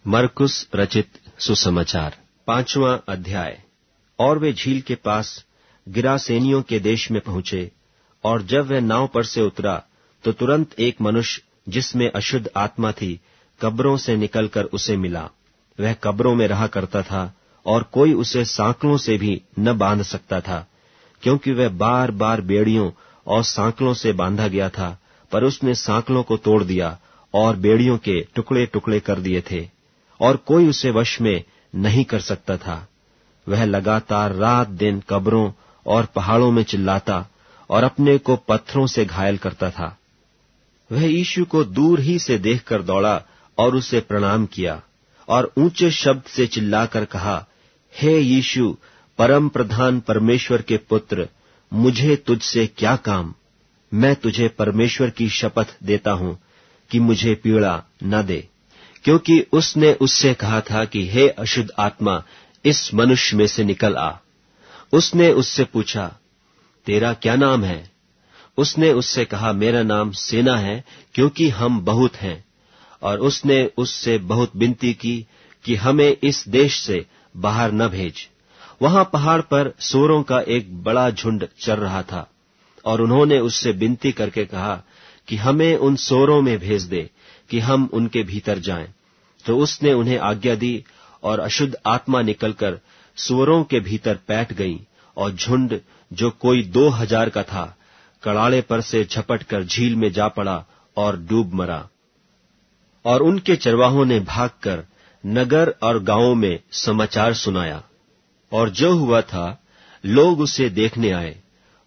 मरकुस रचित सुसमाचार 5वां अध्याय। और वे झील के पास गिरासेनियों के देश में पहुंचे, और जब वह नाव पर से उतरा तो तुरंत एक मनुष्य जिसमें अशुद्ध आत्मा थी कब्रों से निकलकर उसे मिला। वह कब्रों में रहा करता था, और कोई उसे सांकलों से भी न बांध सकता था, क्योंकि वह बार बार बेड़ियों और सांकलों से बांधा गया था। पर उसने सांकलों को तोड़ दिया और बेड़ियों के टुकड़े टुकड़े कर दिए थे, और कोई उसे वश में नहीं कर सकता था। वह लगातार रात दिन कब्रों और पहाड़ों में चिल्लाता और अपने को पत्थरों से घायल करता था। वह यीशु को दूर ही से देखकर दौड़ा और उसे प्रणाम किया, और ऊंचे शब्द से चिल्लाकर कहा, हे यीशु, परम प्रधान परमेश्वर के पुत्र, मुझे तुझसे क्या काम? मैं तुझे परमेश्वर की शपथ देता हूं कि मुझे पीड़ा न दे। क्योंकि उसने उससे कहा था कि हे अशुद्ध आत्मा, इस मनुष्य में से निकल आ। उसने उससे पूछा, तेरा क्या नाम है? उसने उससे कहा, मेरा नाम सेना है, क्योंकि हम बहुत हैं। और उसने उससे बहुत विनती की कि हमें इस देश से बाहर न भेज। वहां पहाड़ पर सूअरों का एक बड़ा झुंड चर रहा था, और उन्होंने उससे विनती करके कहा कि हमें उन सूअरों में भेज दे कि हम उनके भीतर जाएं। तो उसने उन्हें आज्ञा दी, और अशुद्ध आत्मा निकलकर सूअरों के भीतर बैठ गई, और झुंड जो कोई 2000 का था कड़ाड़े पर से झपट कर झील में जा पड़ा और डूब मरा। और उनके चरवाहों ने भागकर नगर और गांवों में समाचार सुनाया। और जो हुआ था, लोग उसे देखने आए,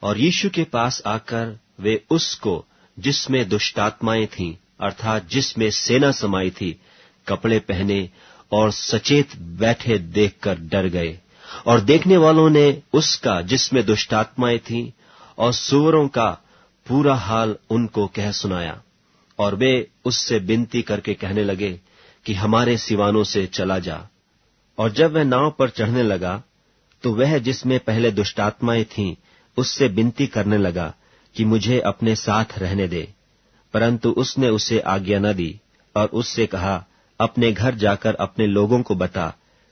और यीशु के पास आकर वे उसको जिसमें दुष्टात्माएं थीं, अर्थात जिसमें सेना समाई थी, कपड़े पहने और सचेत बैठे देखकर डर गए। और देखने वालों ने उसका जिसमें दुष्टात्माएं थीं और सूअरों का पूरा हाल उनको कह सुनाया। और वे उससे विनती करके कहने लगे कि हमारे सिवानों से चला जा। और जब वह नाव पर चढ़ने लगा तो वह जिसमें पहले दुष्टात्माएं थीं उससे विनती करने लगा कि मुझे अपने साथ रहने दे। परंतु उसने उसे आज्ञा न दी, और उससे कहा, अपने घर जाकर अपने लोगों को बता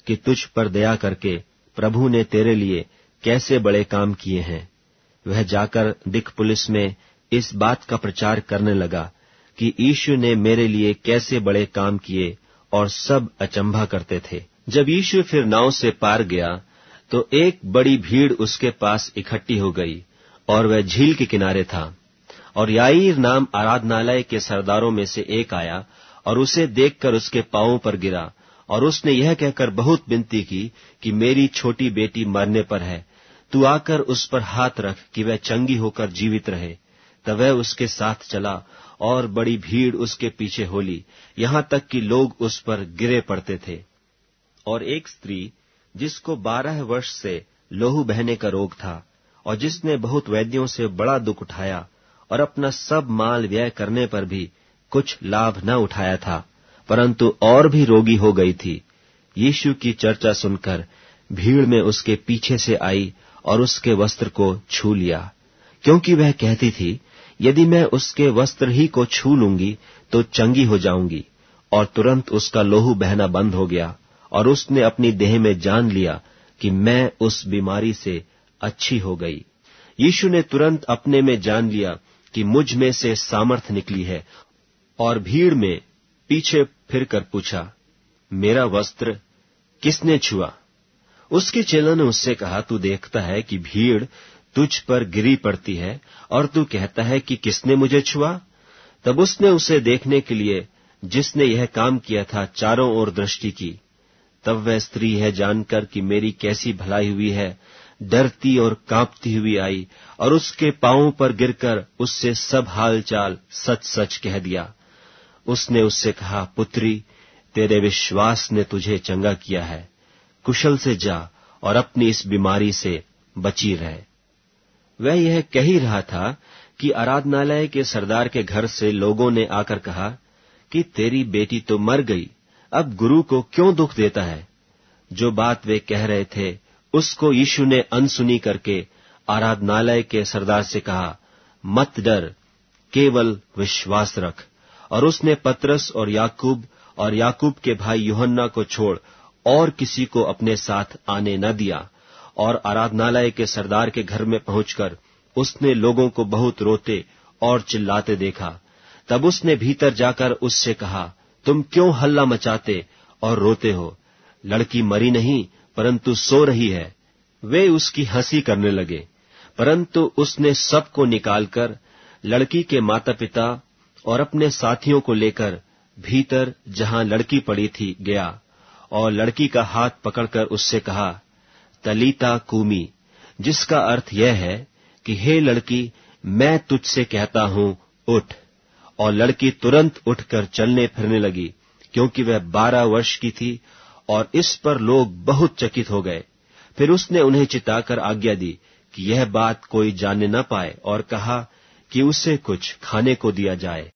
कि तुझ पर दया करके प्रभु ने तेरे लिए कैसे बड़े काम किए हैं। वह जाकर दिकपुलिस में इस बात का प्रचार करने लगा कि यीशु ने मेरे लिए कैसे बड़े काम किए, और सब अचंभा करते थे। जब यीशु फिर नाव से पार गया तो एक बड़ी भीड़ उसके पास इकट्ठी हो गई, और वह झील के किनारे था। और याईर नाम आराधनालय के सरदारों में से एक आया और उसे देखकर उसके पांवों पर गिरा, और उसने यह कहकर बहुत विनती की कि मेरी छोटी बेटी मरने पर है, तू आकर उस पर हाथ रख कि वह चंगी होकर जीवित रहे। तब वह उसके साथ चला, और बड़ी भीड़ उसके पीछे हो ली, यहां तक कि लोग उस पर गिरे पड़ते थे। और एक स्त्री जिसको 12 वर्ष से लोहू बहने का रोग था, और जिसने बहुत वैद्यों से बड़ा दुख उठाया और अपना सब माल व्यय करने पर भी कुछ लाभ न उठाया था, परंतु और भी रोगी हो गई थी, यीशु की चर्चा सुनकर भीड़ में उसके पीछे से आई और उसके वस्त्र को छू लिया, क्योंकि वह कहती थी, यदि मैं उसके वस्त्र ही को छू लूंगी तो चंगी हो जाऊंगी। और तुरंत उसका लोहू बहना बंद हो गया, और उसने अपनी देह में जान लिया कि मैं उस बीमारी से अच्छी हो गई। यीशु ने तुरंत अपने में जान लिया कि मुझ में से सामर्थ निकली है, और भीड़ में पीछे फिरकर पूछा, मेरा वस्त्र किसने छुआ? उसके चेलों ने उससे कहा, तू देखता है कि भीड़ तुझ पर गिरी पड़ती है, और तू कहता है कि किसने मुझे छुआ? तब उसने उसे देखने के लिए जिसने यह काम किया था चारों ओर दृष्टि की। तब वह स्त्री है जानकर कि मेरी कैसी भलाई हुई है, डरती और कांपती हुई आई, और उसके पांवों पर गिरकर उससे सब हाल चाल सच सच कह दिया। उसने उससे कहा, पुत्री, तेरे विश्वास ने तुझे चंगा किया है, कुशल से जा और अपनी इस बीमारी से बची रहे। वह यह कह ही रहा था कि आराधनालय के सरदार के घर से लोगों ने आकर कहा कि तेरी बेटी तो मर गई, अब गुरु को क्यों दुख देता है? जो बात वे कह रहे थे उसको यीशु ने अनसुनी करके आराधनालय के सरदार से कहा, मत डर, केवल विश्वास रख। और उसने पतरस और याकूब और याकूब के भाई यूहन्ना को छोड़ और किसी को अपने साथ आने न दिया। और आराधनालय के सरदार के घर में पहुंचकर उसने लोगों को बहुत रोते और चिल्लाते देखा। तब उसने भीतर जाकर उससे कहा, तुम क्यों हल्ला मचाते और रोते हो? लड़की मरी नहीं परंतु सो रही है। वे उसकी हंसी करने लगे, परंतु उसने सबको निकालकर लड़की के माता पिता और अपने साथियों को लेकर भीतर जहां लड़की पड़ी थी गया और लड़की का हाथ पकड़कर उससे कहा, तलीता कूमी, जिसका अर्थ यह है कि हे लड़की, मैं तुझसे कहता हूं, उठ। और लड़की तुरंत उठकर चलने फिरने लगी, क्योंकि वह 12 वर्ष की थी। और इस पर लोग बहुत चकित हो गए। फिर उसने उन्हें चिताकर आज्ञा दी कि यह बात कोई जानने न पाए, और कहा कि उसे कुछ खाने को दिया जाए।